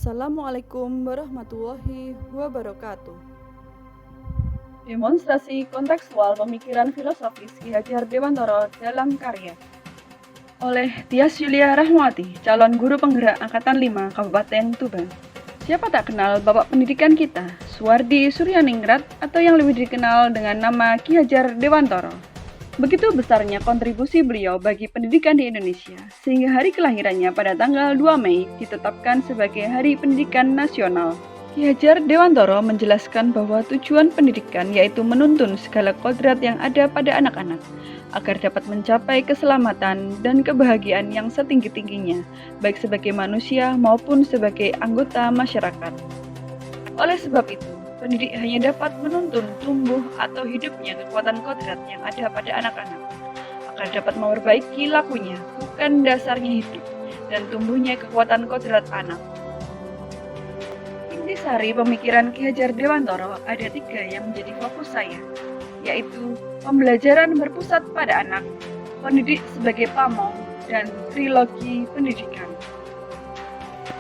Assalamualaikum warahmatullahi wabarakatuh. Demonstrasi kontekstual pemikiran filosofis Ki Hajar Dewantara dalam karya oleh Tias Yulia Rahmawati, calon guru penggerak Angkatan 5 Kabupaten Tuban. Siapa tak kenal Bapak Pendidikan kita, Suwardi Suryaningrat, atau yang lebih dikenal dengan nama Ki Hajar Dewantara. Begitu besarnya kontribusi beliau bagi pendidikan di Indonesia, sehingga hari kelahirannya pada tanggal 2 Mei ditetapkan sebagai Hari Pendidikan Nasional. Ki Hajar Dewantara menjelaskan bahwa tujuan pendidikan yaitu menuntun segala kodrat yang ada pada anak-anak, agar dapat mencapai keselamatan dan kebahagiaan yang setinggi-tingginya, baik sebagai manusia maupun sebagai anggota masyarakat. Oleh sebab itu, pendidik hanya dapat menuntun tumbuh atau hidupnya kekuatan kodrat yang ada pada anak-anak, agar dapat memperbaiki lakunya, bukan dasarnya hidup, dan tumbuhnya kekuatan kodrat anak. Intisari pemikiran Ki Hajar Dewantara ada 3 yang menjadi fokus saya, yaitu pembelajaran berpusat pada anak, pendidik sebagai pamong, dan trilogi pendidikan.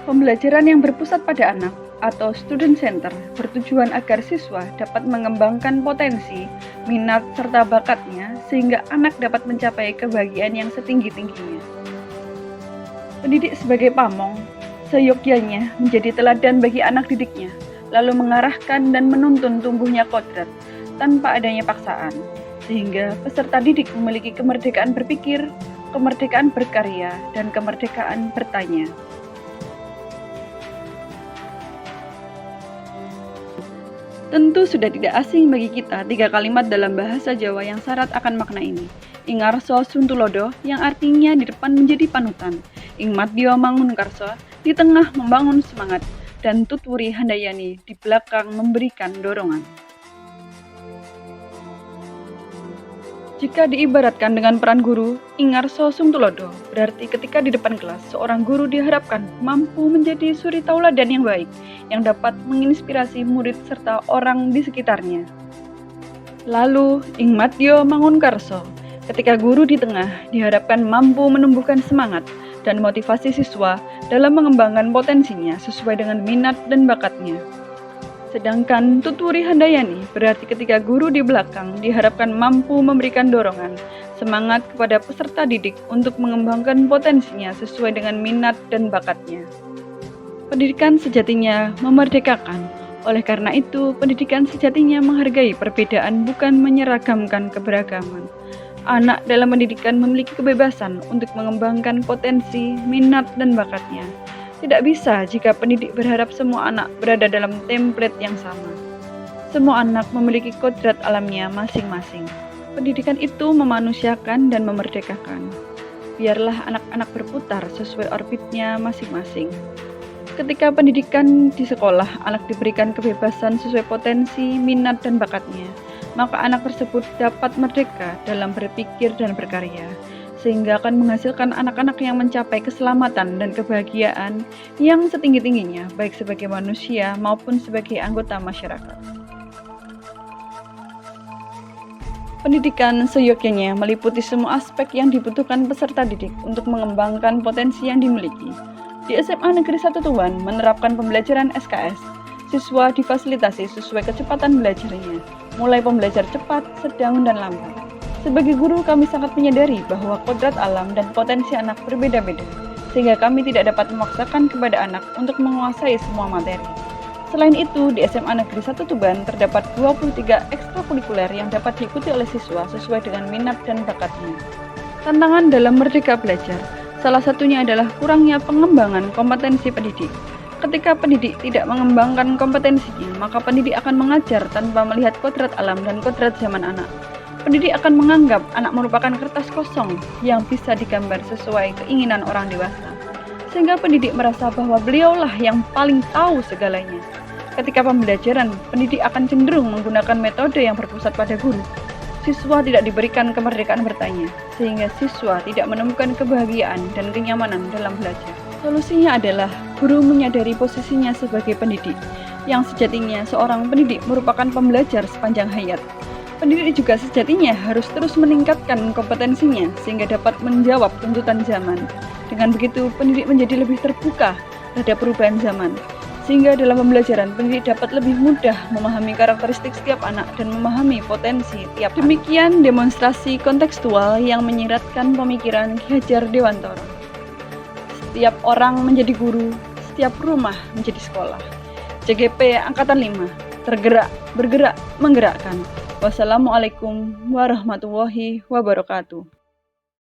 Pembelajaran yang berpusat pada anak atau student center bertujuan agar siswa dapat mengembangkan potensi, minat, serta bakatnya sehingga anak dapat mencapai kebahagiaan yang setinggi-tingginya. Pendidik sebagai pamong seyogyanya menjadi teladan bagi anak didiknya, lalu mengarahkan dan menuntun tumbuhnya kodrat tanpa adanya paksaan, sehingga peserta didik memiliki kemerdekaan berpikir, kemerdekaan berkarya, dan kemerdekaan bertanya. Tentu sudah tidak asing bagi kita 3 kalimat dalam bahasa Jawa yang syarat akan makna ini. Ingarso suntulodo yang artinya di depan menjadi panutan, ingmadyo mangunkarso di tengah membangun semangat, dan tutwuri handayani di belakang memberikan dorongan. Jika diibaratkan dengan peran guru, ingarso sungtulodo berarti ketika di depan kelas, seorang guru diharapkan mampu menjadi suri tauladan yang baik, yang dapat menginspirasi murid serta orang di sekitarnya. Lalu, ingmatyo mangunkarso, ketika guru di tengah diharapkan mampu menumbuhkan semangat dan motivasi siswa dalam mengembangkan potensinya sesuai dengan minat dan bakatnya. Sedangkan tutwuri handayani berarti ketika guru di belakang diharapkan mampu memberikan dorongan, semangat kepada peserta didik untuk mengembangkan potensinya sesuai dengan minat dan bakatnya. Pendidikan sejatinya memerdekakan. Oleh karena itu, pendidikan sejatinya menghargai perbedaan, bukan menyeragamkan keberagaman. Anak dalam pendidikan memiliki kebebasan untuk mengembangkan potensi, minat, dan bakatnya. Tidak bisa jika pendidik berharap semua anak berada dalam template yang sama. Semua anak memiliki kodrat alamnya masing-masing. Pendidikan itu memanusiakan dan memerdekakan. Biarlah anak-anak berputar sesuai orbitnya masing-masing. Ketika pendidikan di sekolah, anak diberikan kebebasan sesuai potensi, minat, dan bakatnya, maka anak tersebut dapat merdeka dalam berpikir dan berkarya, sehingga akan menghasilkan anak-anak yang mencapai keselamatan dan kebahagiaan yang setinggi-tingginya, baik sebagai manusia maupun sebagai anggota masyarakat. Pendidikan seyogyanya meliputi semua aspek yang dibutuhkan peserta didik untuk mengembangkan potensi yang dimiliki. Di SMA Negeri 1 Tuban menerapkan pembelajaran SKS. Siswa difasilitasi sesuai kecepatan belajarnya, mulai pembelajar cepat, sedang, dan lambat. Sebagai guru, kami sangat menyadari bahwa kodrat alam dan potensi anak berbeda-beda, sehingga kami tidak dapat memaksakan kepada anak untuk menguasai semua materi. Selain itu, di SMA Negeri 1 Tuban terdapat 23 ekstrakurikuler yang dapat diikuti oleh siswa sesuai dengan minat dan bakatnya. Tantangan dalam merdeka belajar, salah satunya adalah kurangnya pengembangan kompetensi pendidik. Ketika pendidik tidak mengembangkan kompetensinya, maka pendidik akan mengajar tanpa melihat kodrat alam dan kodrat zaman anak. Pendidik akan menganggap anak merupakan kertas kosong yang bisa digambar sesuai keinginan orang dewasa. Sehingga pendidik merasa bahwa beliaulah yang paling tahu segalanya. Ketika pembelajaran, pendidik akan cenderung menggunakan metode yang berpusat pada guru. Siswa tidak diberikan kemerdekaan bertanya, sehingga siswa tidak menemukan kebahagiaan dan kenyamanan dalam belajar. Solusinya adalah guru menyadari posisinya sebagai pendidik, yang sejatinya seorang pendidik merupakan pembelajar sepanjang hayat. Pendidik juga sejatinya harus terus meningkatkan kompetensinya sehingga dapat menjawab tuntutan zaman. Dengan begitu, pendidik menjadi lebih terbuka terhadap perubahan zaman. Sehingga dalam pembelajaran, pendidik dapat lebih mudah memahami karakteristik setiap anak dan memahami potensi tiap anak. Demikian demonstrasi kontekstual yang menyiratkan pemikiran Ki Hajar Dewantara. Setiap orang menjadi guru, setiap rumah menjadi sekolah. CGP Angkatan 5, tergerak, bergerak, menggerakkan. Wassalamualaikum warahmatullahi wabarakatuh.